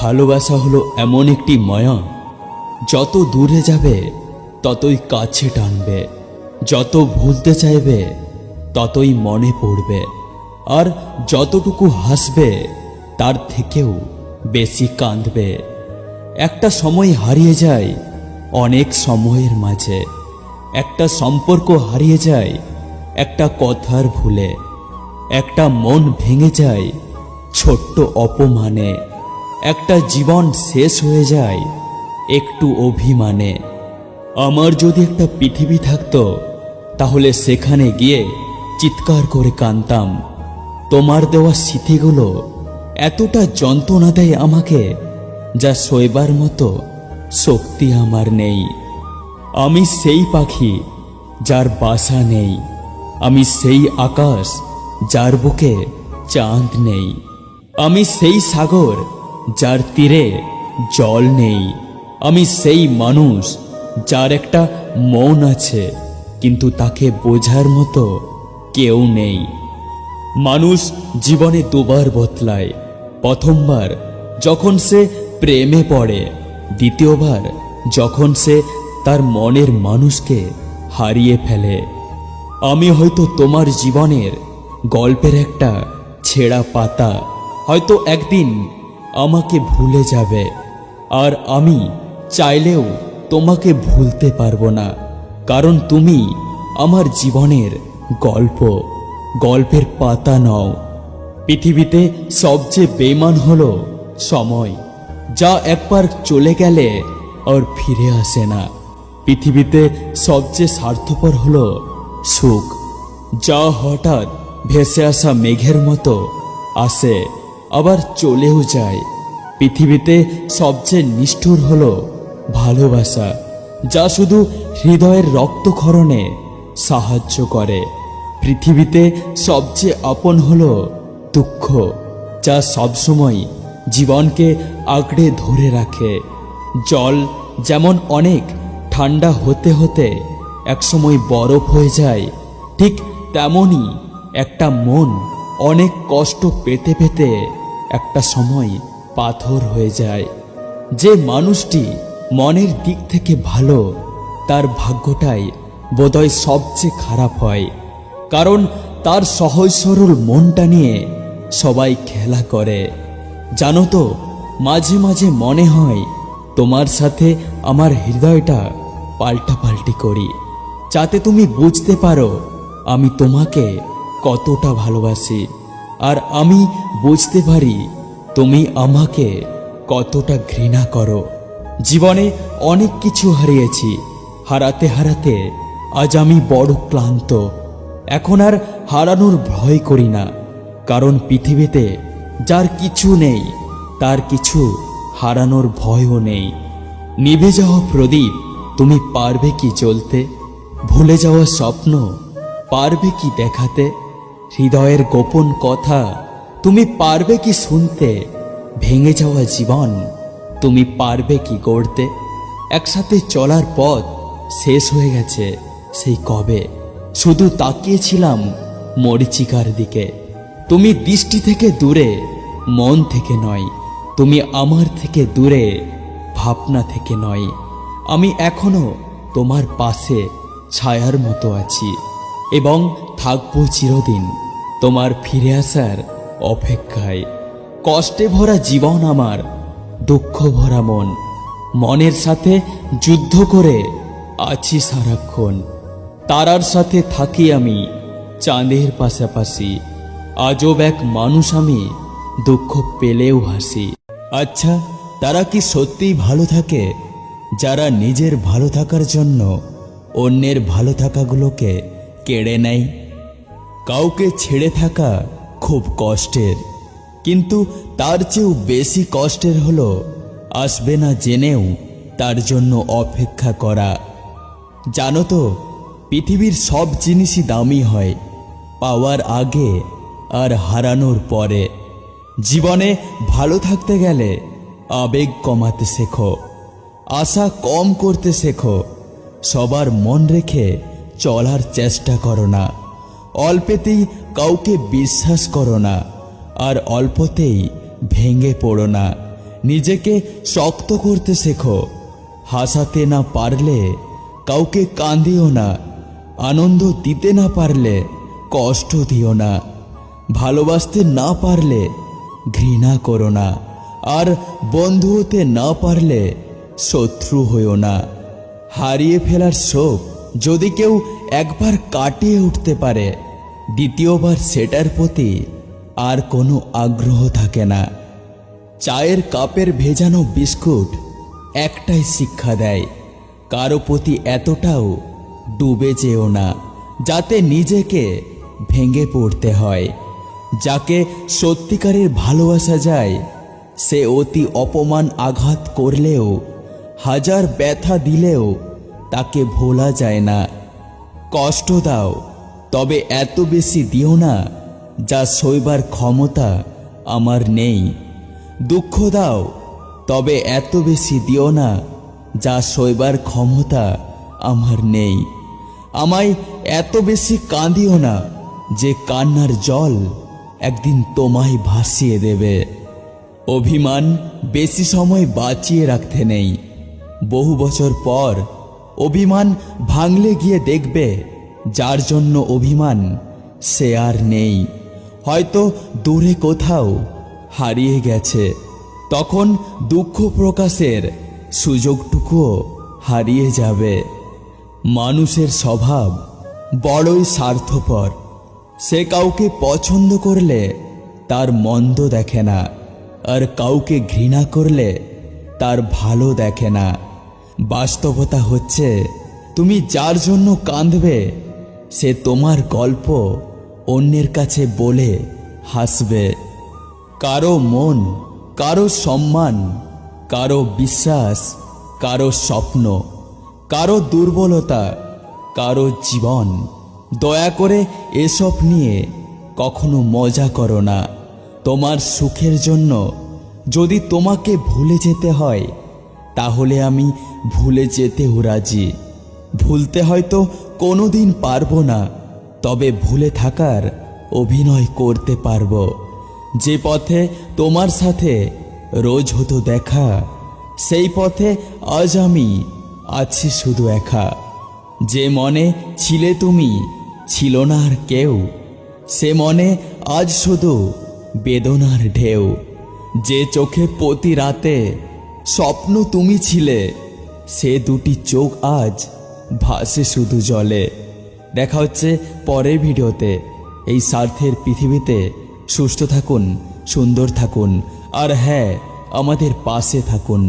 ভালোবাসা হলো এমন একটি মায়া, যত দূরে যাবে ততই কাছে টানবে, যত ভুলতে চাইবে ততই মনে পড়বে, আর যতটুকু হাসবে তার থেকেও বেশি কাঁদবে। একটা সময় হারিয়ে যায় অনেক সময়ের মাঝে, একটা সম্পর্ক হারিয়ে যায় একটা কথার ভুলে, একটা মন ভেঙে যায় ছোট্ট অপমানে, একটা জীবন শেষ হয়ে যায় একটু অভিমানে। আমার যদি একটা পৃথিবী থাকতো, তাহলে সেখানে গিয়ে চিৎকার করে কাঁদতাম। তোমার দেওয়া স্মৃতিগুলো এতটা যন্ত্রণা দেয় আমাকে, যা সইবার মতো শক্তি আমার নেই। আমি সেই পাখি যার বাসা নেই, আমি সেই আকাশ যার বুকে চাঁদ নেই, আমি সেই সাগর যার তীরে জল নেই, আমি সেই মানুষ যার একটা মন আছে কিন্তু তাকে বোঝার মতো কেউ নেই। মানুষ জীবনে দুবার বদলায়, প্রথমবার যখন সে প্রেমে পড়ে, দ্বিতীয়বার যখন সে তার মনের মানুষকে হারিয়ে ফেলে। আমি হয়তো তোমার জীবনের গল্পের একটা ছেঁড়া পাতা, হয়তো একদিন আমাকে ভুলে যাবে, আর আমি চাইলেও তোমাকে ভুলতে পারবো না, কারণ তুমি আমার জীবনের গল্প, গল্পের পাতা নও। পৃথিবীতে সবচেয়ে বেঈমান হলো সময়, যা একবার চলে গেলে আর ফিরে আসে না। পৃথিবীতে সবচেয়ে স্বার্থপর হলো সুখ, যা হঠাৎ ভেসে আসা মেঘের মতো আসে আবার চলেও যায়। পৃথিবীতে সবচেয়ে নিষ্ঠুর হলো ভালোবাসা, যা শুধু হৃদয়ের রক্তক্ষরণে সাহায্য করে। পৃথিবীতে সবচেয়ে আপন হলো দুঃখ, যা সবসময় জীবনকে আঁকড়ে ধরে রাখে। জল যেমন অনেক ঠান্ডা হতে হতে একসময় বরফ হয়ে যায়, ঠিক তেমনই একটা মন অনেক কষ্ট পেতে পেতে একটা সময় পাথর হয়ে যায়। যে মানুষটি মনের দিক থেকে ভালো, তার ভাগ্যটাই বোধহয় সবচেয়ে খারাপ হয়, কারণ তার সহজ সরল মনটা নিয়ে সবাই খেলা করে। জানো তো, মাঝে মাঝে মনে হয় তোমার সাথে আমার হৃদয়টা পাল্টাপাল্টি করি, যাতে তুমি বুঝতে পারো আমি তোমাকে কতটা ভালোবাসি, আর আমি বুঝতে পারি তুমি আমাকে কতটা ঘৃণা করো। জীবনে অনেক কিছু হারিয়েছি, হারাতে হারাতে আজ আমি বড় ক্লান্ত। এখন আর হারানোর ভয় করি না, কারণ পৃথিবীতে যার কিছু নেই তার কিছু হারানোর ভয়ও নেই। নিভে যাওয়া প্রদীপ তুমি পারবে কি জ্বলতে? ভুলে যাওয়া স্বপ্ন পারবে কি দেখাতে? হৃদয়ের গোপন কথা তুমি পারবে কি শুনতে? ভেঙে যাওয়া জীবন তুমি পারবে কি গড়তে? একসাথে চলার পথ শেষ হয়ে গেছে সেই কবে, শুধু তাকিয়েছিলাম মরীচিকার দিকে। তুমি দৃষ্টি থেকে দূরে, মন থেকে নয়, তুমি আমার থেকে দূরে, ভাবনা থেকে নয়। আমি এখনো তোমার পাশে ছায়ার মতো আছি, এবং থাকবো চিরদিন তোমার ফিরে আসার অপেক্ষায়। কষ্টে ভরা জীবন আমার, দুঃখ ভরা মন, মনের সাথে যুদ্ধ করে আছি সারাক্ষণ। তারার সাথে থাকি আমি চাঁদের পাশাপাশি, আজব এক মানুষ আমি, দুঃখ পেলেও হাসি। আচ্ছা, তারা কি সত্যিই ভালো থাকে যারা নিজের ভালো থাকার জন্য অন্যের ভালো থাকাগুলোকে কেড়ে নেয়? কাউকে ছেড়ে থাকা খুব কষ্টের, কিন্তু তার চেয়েও বেশি কষ্টের হলো আসবে না জেনেও তার জন্য অপেক্ষা করা। জানো তো, পৃথিবীর সব জিনিসই দামি হয় পাওয়ার আগে আর হারানোর পরে। জীবনে ভালো থাকতে গেলে আবেগ কমাতে শেখো, আশা কম করতে শেখো, সবার মন রেখে চলার চেষ্টা করো না, অল্পেতেই কাউকে বিশ্বাস করো না, আর অল্পতেই ভেঙে পড়ো না। নিজেকে শক্ত করতে শেখো। হাসাতে না পারলে কাউকে কাঁদিও না, আনন্দ দিতে না পারলে কষ্ট দিও না, ভালোবাসতে না পারলে ঘৃণা করো না, আর বন্ধু হতে না পারলে শত্রু হইও না। হারিয়ে ফেলার শোক যদি কেউ একবার কাটিয়ে উঠতে পারে, দ্বিতীয়বার সেটার প্রতি আর কোনো আগ্রহ থাকে না। চায়ের কাপের ভেজানো বিস্কুট একটাই শিক্ষা দেয়, কারো প্রতি এতটাও ডুবে যেও না যাতে নিজেকে ভেঙে পড়তে হয়। যাকে সত্যিকারের ভালোবাসা যায় সে অতি অপমান আঘাত করলেও, হাজার ব্যথা দিলেও তাকে ভোলা যায় না। কষ্ট দাও, তবে এত বেশি দিও না যা সইবার ক্ষমতা আমার নেই। দুঃখ দাও, তবে এত বেশি দিও না যা সইবার ক্ষমতা আমার নেই। আমায় এত বেশি কাঁদিও না যে কান্নার জল একদিন তোমায় ভাসিয়ে দেবে। অভিমান বেশি সময় বাঁচিয়ে রাখতে নেই। বহু বছর পর অভিমান ভাঙলে গিয়ে দেখবে যার জন্য অভিমান সে আর নেই, হয়তো দূরে কোথাও হারিয়ে গেছে। তখন দুঃখ প্রকাশের সুযোগটুকুও হারিয়ে যাবে। মানুষের স্বভাব বড়ই স্বার্থপর। সে কাউকে পছন্দ করলে তার মন্দ দেখে না, আর কাউকে ঘৃণা করলে তার ভালো দেখে না। বাস্তবতা হচ্ছে, তুমি যার জন্য কাঁদবে সে তোমার গল্প অন্যের কাছে বলে হাসবে। কারো মন, কারো সম্মান, কারো বিশ্বাস, কারো স্বপ্ন, কারো দুর্বলতা, কারো জীবন। দয়া করে এসব নিয়ে কখনো মজা করো না। তোমার সুখের জন্য যদি তোমাকে ভুলে যেতে হয়, তাহলে আমি ভুলে যেতেও রাজি। ভুলতে হয়তো কোনোদিন পারবো না, তবে ভুলে থাকার অভিনয় করতে পারবো। যে পথে তোমার সাথে রোজ হতো দেখা, সেই পথে আজ আমি আছি শুধু একা। যে মনে ছিলে তুমি, ছিল না আর কেউ, সে মনে আজ শুধু বেদনার ঢেউ। যে চোখে প্রতি রাতে স্বপ্ন তুমি ছিলে, সে দুটি চোখ আজ ভাসে শুধু জলে। দেখা হচ্ছে পরের ভিডিওতে। এই স্বার্থের পৃথিবীতে সুস্থ থাকুন, সুন্দর থাকুন, আর হ্যাঁ, আমাদের পাশে থাকুন।